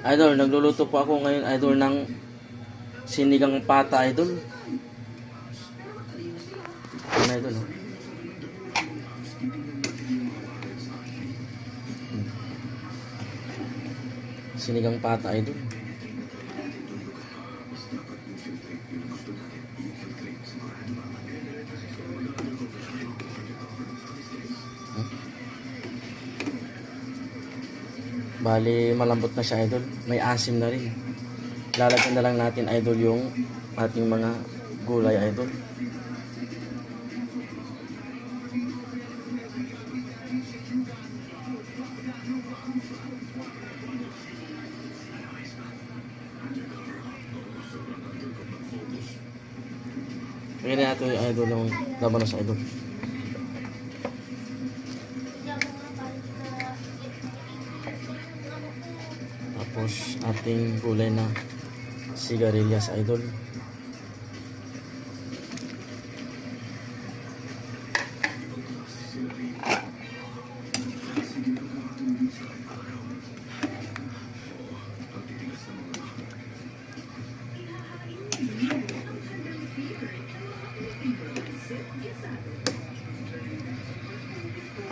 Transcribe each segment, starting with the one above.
Idol, nagluluto po ako ngayon, idol, ng sinigang pata, idol. Ano, idol, oh. Sinigang pata, idol. Bali, malambot na siya, idol. May asim na rin. Lalagyan na lang natin, idol, yung ating mga gulay, idol. Lagyan natin yung idol ng labanos, idol. Tapos ating gulay na sigarilyas, idol.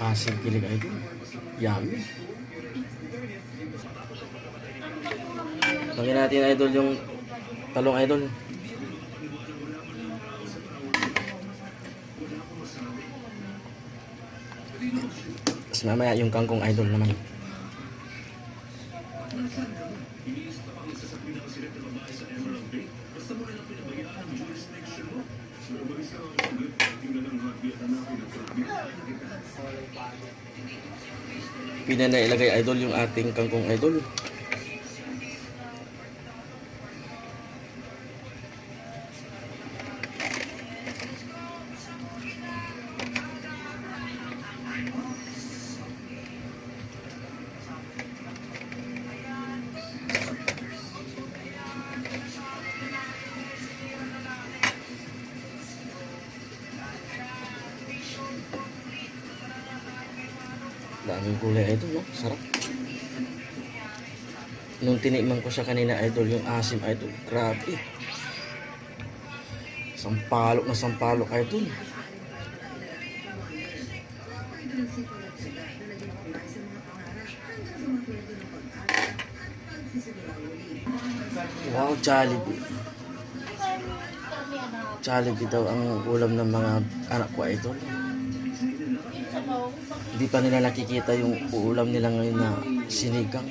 Asin kilig, idol. Yummy. Lagyan natin, idol, yung talong, idol. Tapos mamaya yung kangkong, idol, naman. Pina na ilagay, idol, yung ating kangkong, idol. Daming gulay, idol, no? Sarap. Nung tinikman ko siya kanina, idol, yung asim, idol, grabe. Sampalok na sampalok, idol. Wow, Jollibee. Jollibee daw ang ulam ng mga anak ko, idol. Hindi pa nila nakikita yung ulam nila ngayon na sinigang.